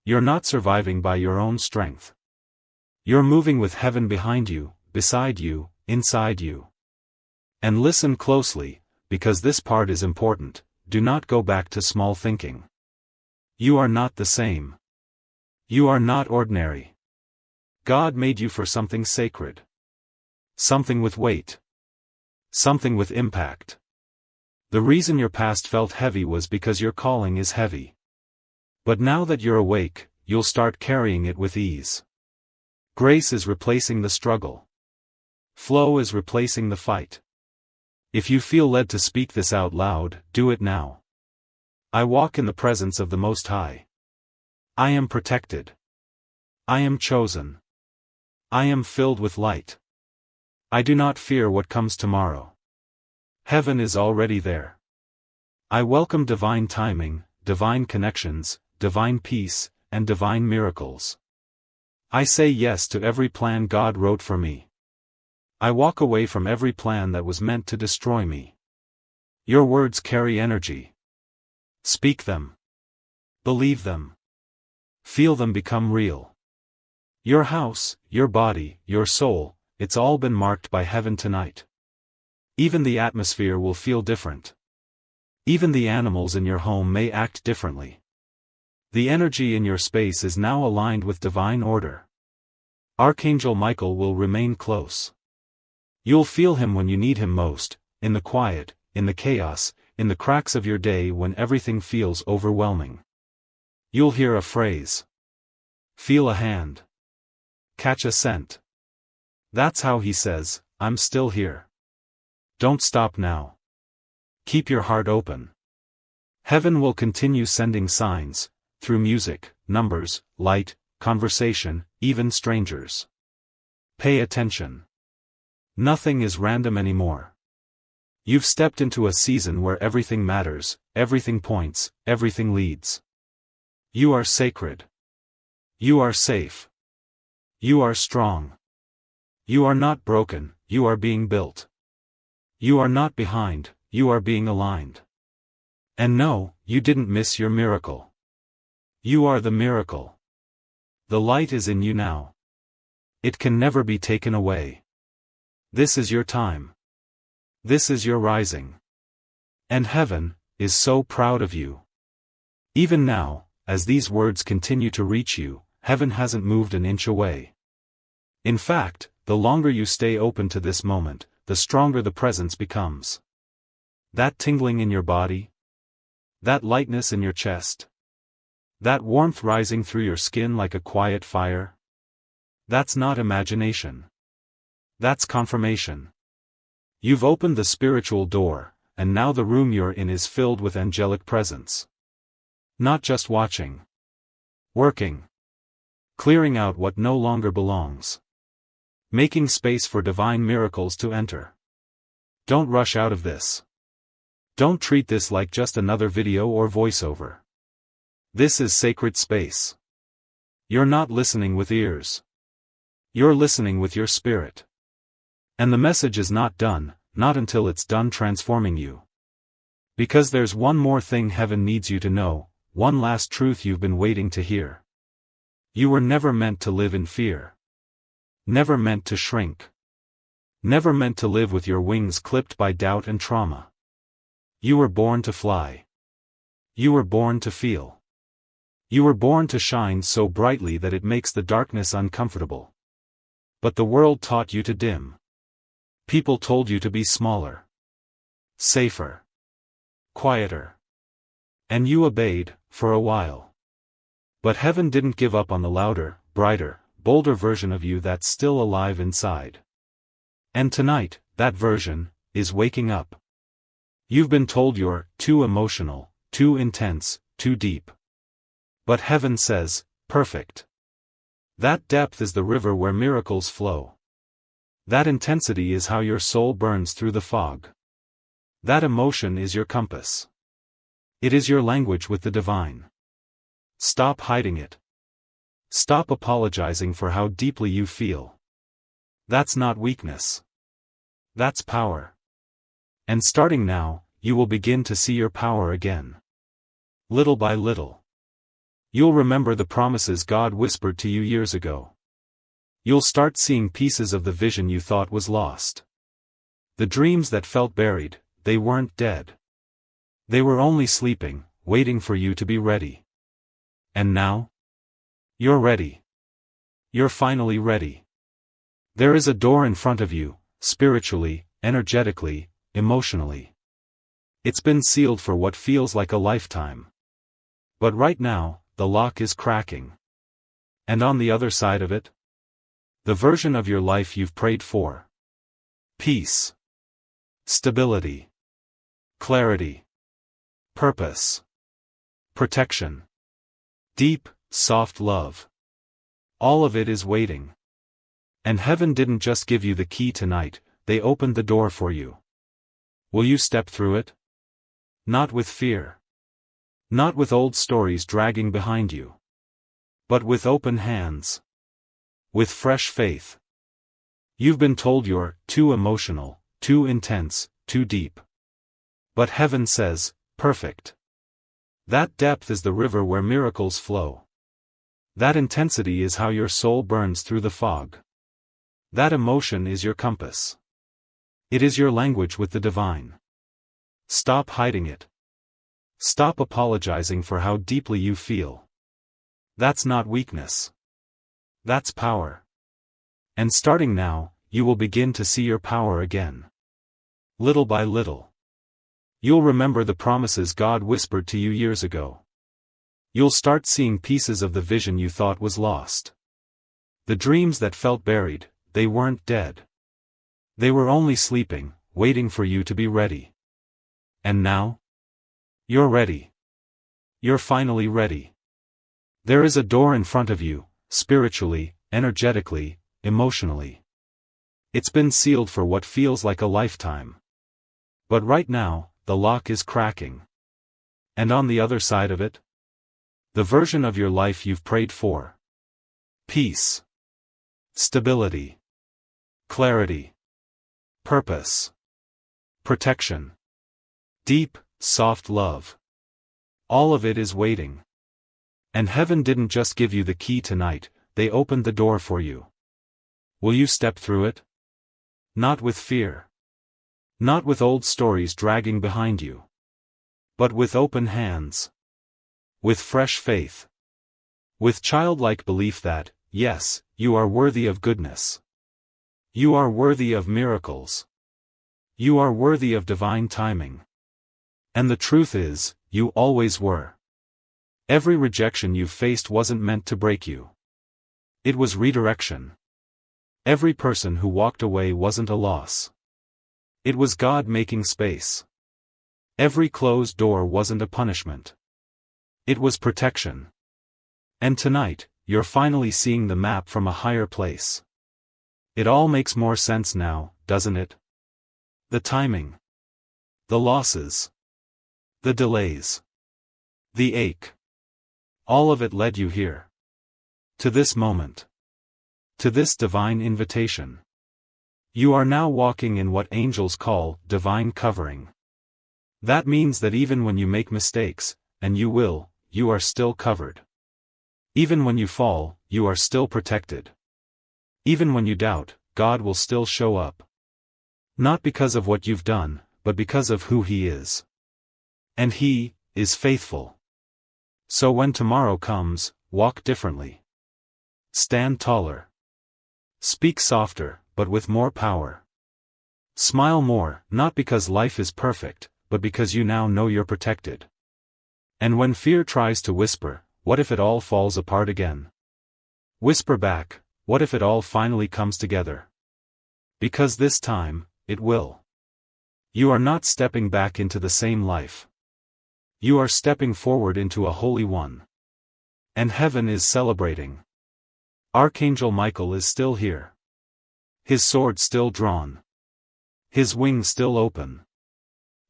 You're not surviving by your own strength. You're moving with heaven behind you, beside you, inside you. And listen closely, because this part is important, do not go back to small thinking. You are not the same. You are not ordinary. God made you for something sacred. Something with weight. Something with impact. The reason your past felt heavy was because your calling is heavy. But now that you're awake, you'll start carrying it with ease. Grace is replacing the struggle. Flow is replacing the fight. If you feel led to speak this out loud, do it now. I walk in the presence of the Most High. I am protected. I am chosen. I am filled with light. I do not fear what comes tomorrow. Heaven is already there. I welcome divine timing, divine connections, divine peace, and divine miracles. I say yes to every plan God wrote for me. I walk away from every plan that was meant to destroy me. Your words carry energy. Speak them. Believe them. Feel them become real. Your house, your body, your soul, it's all been marked by heaven tonight. Even the atmosphere will feel different. Even the animals in your home may act differently. The energy in your space is now aligned with divine order. Archangel Michael will remain close. You'll feel him when you need him most, in the quiet, in the chaos, in the cracks of your day when everything feels overwhelming. You'll hear a phrase. Feel a hand. Catch a scent. That's how he says, I'm still here. Don't stop now. Keep your heart open. Heaven will continue sending signs, through music, numbers, light, conversation, even strangers. Pay attention. Nothing is random anymore. You've stepped into a season where everything matters, everything points, everything leads. You are sacred. You are safe. You are strong. You are not broken, you are being built. You are not behind, you are being aligned. And no, you didn't miss your miracle. You are the miracle. The light is in you now. It can never be taken away. This is your time. This is your rising. And heaven is so proud of you. Even now, as these words continue to reach you, heaven hasn't moved an inch away. In fact, the longer you stay open to this moment, the stronger the presence becomes. That tingling in your body, that lightness in your chest, that warmth rising through your skin like a quiet fire, that's not imagination. That's confirmation. You've opened the spiritual door, and now the room you're in is filled with angelic presence. Not just watching. Working. Clearing out what no longer belongs. Making space for divine miracles to enter. Don't rush out of this. Don't treat this like just another video or voiceover. This is sacred space. You're not listening with ears. You're listening with your spirit. And the message is not done, not until it's done transforming you. Because there's one more thing heaven needs you to know, one last truth you've been waiting to hear. You were never meant to live in fear. Never meant to shrink. Never meant to live with your wings clipped by doubt and trauma. You were born to fly. You were born to feel. You were born to shine so brightly that it makes the darkness uncomfortable. But the world taught you to dim. People told you to be smaller. Safer. Quieter. And you obeyed, for a while. But heaven didn't give up on the louder, brighter, bolder version of you that's still alive inside. And tonight, that version is waking up. You've been told you're too emotional, too intense, too deep. But heaven says, perfect. That depth is the river where miracles flow. That intensity is how your soul burns through the fog. That emotion is your compass. It is your language with the divine. Stop hiding it. Stop apologizing for how deeply you feel. That's not weakness. That's power. And starting now, you will begin to see your power again. Little by little. You'll remember the promises God whispered to you years ago. You'll start seeing pieces of the vision you thought was lost. The dreams that felt buried, they weren't dead. They were only sleeping, waiting for you to be ready. And now? You're ready. You're finally ready. There is a door in front of you, spiritually, energetically, emotionally. It's been sealed for what feels like a lifetime. But right now, the lock is cracking. And on the other side of it? The version of your life you've prayed for. Peace. Stability. Clarity. Purpose. Protection. Deep, soft love. All of it is waiting. And heaven didn't just give you the key tonight, they opened the door for you. Will you step through it? Not with fear. Not with old stories dragging behind you. But with open hands. With fresh faith. You've been told you're too emotional, too intense, too deep. But heaven says, perfect. That depth is the river where miracles flow. That intensity is how your soul burns through the fog. That emotion is your compass. It is your language with the divine. Stop hiding it. Stop apologizing for how deeply you feel. That's not weakness. That's power. And starting now, you will begin to see your power again. Little by little. You'll remember the promises God whispered to you years ago. You'll start seeing pieces of the vision you thought was lost. The dreams that felt buried, they weren't dead. They were only sleeping, waiting for you to be ready. And now? You're ready. You're finally ready. There is a door in front of you, spiritually, energetically, emotionally. It's been sealed for what feels like a lifetime. But right now, the lock is cracking. And on the other side of it? The version of your life you've prayed for. Peace. Stability. Clarity. Purpose. Protection. Deep, soft love. All of it is waiting. And heaven didn't just give you the key tonight, they opened the door for you. Will you step through it? Not with fear. Not with old stories dragging behind you. But with open hands. With fresh faith. With childlike belief that, yes, you are worthy of goodness. You are worthy of miracles. You are worthy of divine timing. And the truth is, you always were. Every rejection you faced wasn't meant to break you. It was redirection. Every person who walked away wasn't a loss. It was God making space. Every closed door wasn't a punishment. It was protection. And tonight, you're finally seeing the map from a higher place. It all makes more sense now, doesn't it? The timing. The losses. The delays. The ache. All of it led you here. To this moment. To this divine invitation. You are now walking in what angels call divine covering. That means that even when you make mistakes, and you will, you are still covered. Even when you fall, you are still protected. Even when you doubt, God will still show up. Not because of what you've done, but because of who He is. And He is faithful. So when tomorrow comes, walk differently. Stand taller. Speak softer, but with more power. Smile more, not because life is perfect, but because you now know you're protected. And when fear tries to whisper, what if it all falls apart again? Whisper back, what if it all finally comes together? Because this time, it will. You are not stepping back into the same life. You are stepping forward into a holy one. And heaven is celebrating. Archangel Michael is still here. His sword still drawn. His wings still open.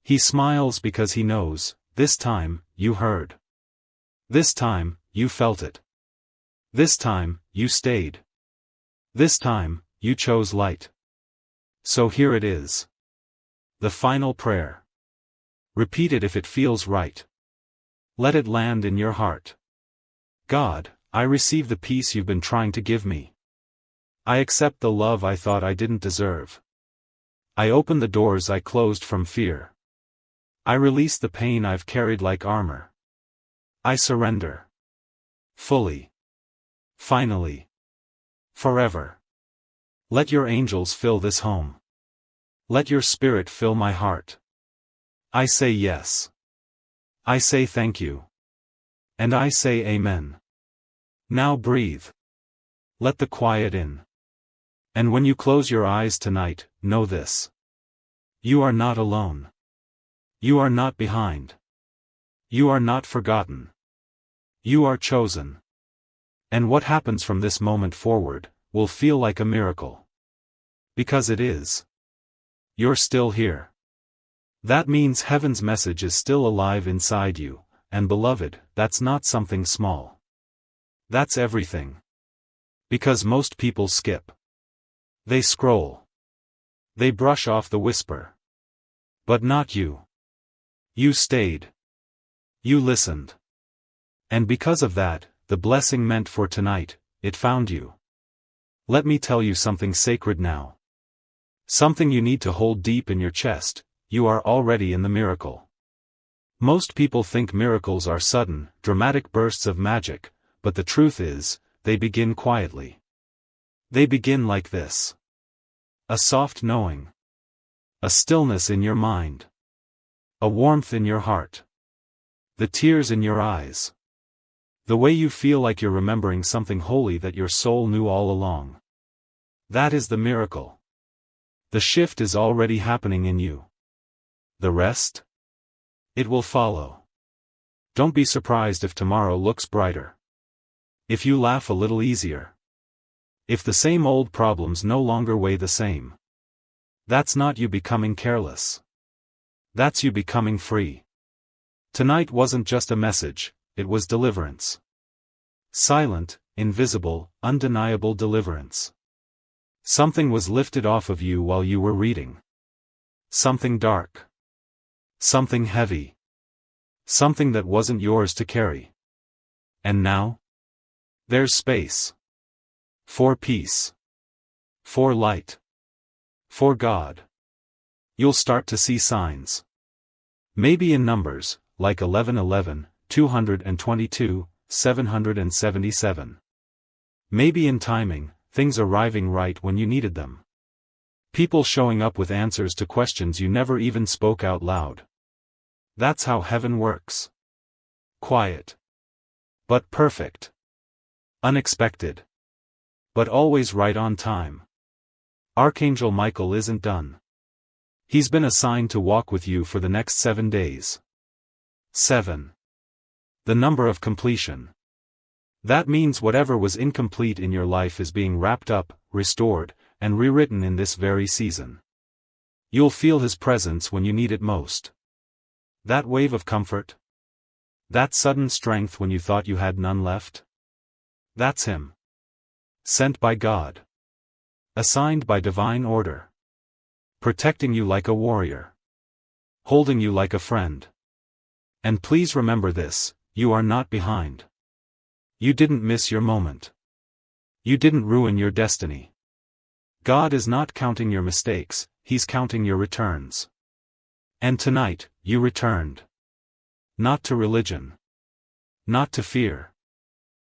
He smiles because he knows, this time, you heard. This time, you felt it. This time, you stayed. This time, you chose light. So here it is. The final prayer. Repeat it if it feels right. Let it land in your heart. God, I receive the peace you've been trying to give me. I accept the love I thought I didn't deserve. I open the doors I closed from fear. I release the pain I've carried like armor. I surrender. Fully. Finally. Forever. Let your angels fill this home. Let your spirit fill my heart. I say yes. I say thank you. And I say amen. Now breathe. Let the quiet in. And when you close your eyes tonight, know this. You are not alone. You are not behind. You are not forgotten. You are chosen. And what happens from this moment forward, will feel like a miracle. Because it is. You're still here. That means heaven's message is still alive inside you, and beloved, that's not something small. That's everything. Because most people skip. They scroll. They brush off the whisper. But not you. You stayed. You listened. And because of that, the blessing meant for tonight, it found you. Let me tell you something sacred now. Something you need to hold deep in your chest, you are already in the miracle. Most people think miracles are sudden, dramatic bursts of magic, but the truth is, they begin quietly. They begin like this. A soft knowing. A stillness in your mind. A warmth in your heart. The tears in your eyes. The way you feel like you're remembering something holy that your soul knew all along. That is the miracle. The shift is already happening in you. The rest? It will follow. Don't be surprised if tomorrow looks brighter. If you laugh a little easier. If the same old problems no longer weigh the same. That's not you becoming careless. That's you becoming free. Tonight wasn't just a message, it was deliverance. Silent, invisible, undeniable deliverance. Something was lifted off of you while you were reading. Something dark. Something heavy. Something that wasn't yours to carry. And now? There's space. For peace. For light. For God. You'll start to see signs. Maybe in numbers, like 1111, 222, 777. Maybe in timing, things arriving right when you needed them. People showing up with answers to questions you never even spoke out loud. That's how heaven works. Quiet. But perfect. Unexpected. But always right on time. Archangel Michael isn't done. He's been assigned to walk with you for the next 7 days. 7. The number of completion. That means whatever was incomplete in your life is being wrapped up, restored, and rewritten in this very season. You'll feel His presence when you need it most. That wave of comfort. That sudden strength when you thought you had none left. That's Him. Sent by God. Assigned by divine order. Protecting you like a warrior. Holding you like a friend. And please remember this, you are not behind. You didn't miss your moment. You didn't ruin your destiny. God is not counting your mistakes, He's counting your returns. And tonight, you returned. Not to religion. Not to fear.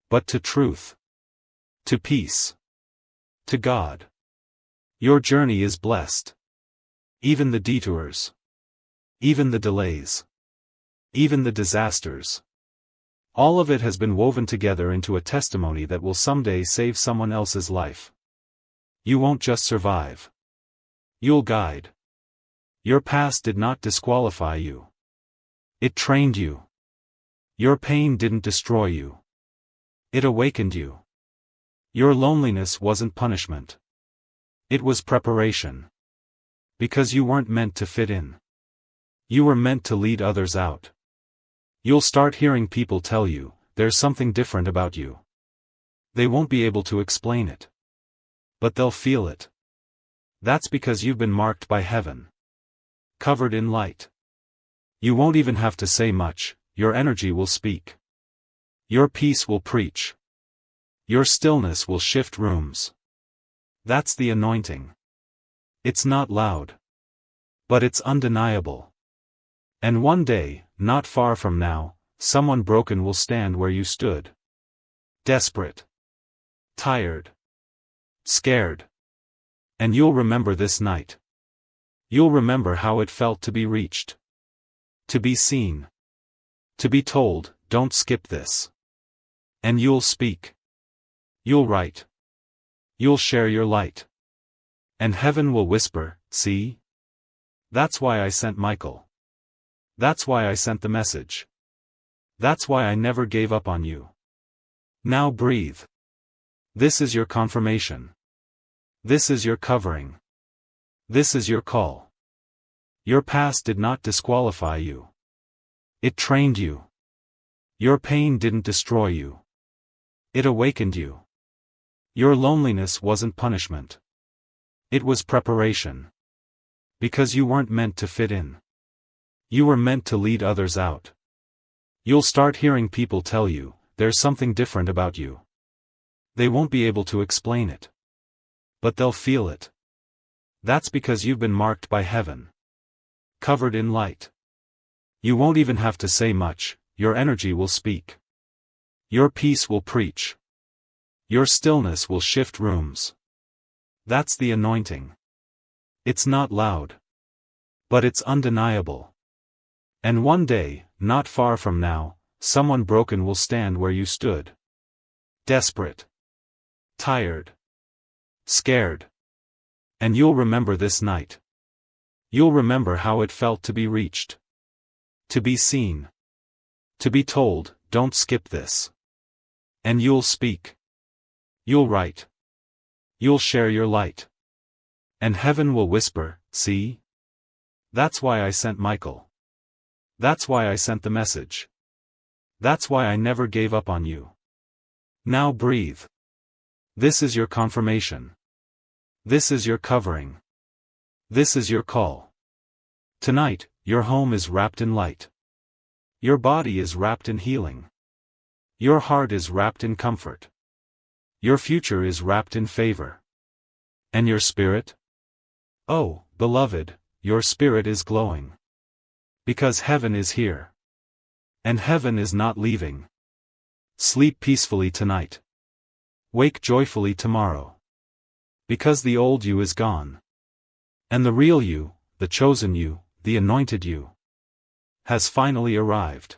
But to truth. To peace. To God. Your journey is blessed. Even the detours. Even the delays. Even the disasters. All of it has been woven together into a testimony that will someday save someone else's life. You won't just survive. You'll guide. Your past did not disqualify you. It trained you. Your pain didn't destroy you. It awakened you. Your loneliness wasn't punishment. It was preparation. Because you weren't meant to fit in. You were meant to lead others out. You'll start hearing people tell you, there's something different about you. They won't be able to explain it. But they'll feel it. That's because you've been marked by heaven. Covered in light. You won't even have to say much, your energy will speak. Your peace will preach. Your stillness will shift rooms. That's the anointing. It's not loud. But it's undeniable. And one day, not far from now, someone broken will stand where you stood. Desperate. Tired. Scared. And you'll remember this night. You'll remember how it felt to be reached. To be seen. To be told, don't skip this. And you'll speak. You'll write. You'll share your light. And heaven will whisper, see? That's why I sent Michael. That's why I sent the message. That's why I never gave up on you. Now breathe. This is your confirmation. This is your covering. This is your call. Your past did not disqualify you. It trained you. Your pain didn't destroy you. It awakened you. Your loneliness wasn't punishment. It was preparation. Because you weren't meant to fit in. You were meant to lead others out. You'll start hearing people tell you, there's something different about you. They won't be able to explain it. But they'll feel it. That's because you've been marked by heaven. Covered in light. You won't even have to say much, your energy will speak. Your peace will preach. Your stillness will shift rooms. That's the anointing. It's not loud. But it's undeniable. And one day, not far from now, someone broken will stand where you stood. Desperate. Tired. Scared. And you'll remember this night. You'll remember how it felt to be reached. To be seen. To be told, don't skip this. And you'll speak. You'll write. You'll share your light. And heaven will whisper, see? That's why I sent Michael. That's why I sent the message. That's why I never gave up on you. Now breathe. This is your confirmation. This is your covering. This is your call. Tonight, your home is wrapped in light. Your body is wrapped in healing. Your heart is wrapped in comfort. Your future is wrapped in favor. And your spirit? Oh, beloved, your spirit is glowing. Because heaven is here. And heaven is not leaving. Sleep peacefully tonight. Wake joyfully tomorrow. Because the old you is gone. And the real you, the chosen you, the anointed you, has finally arrived.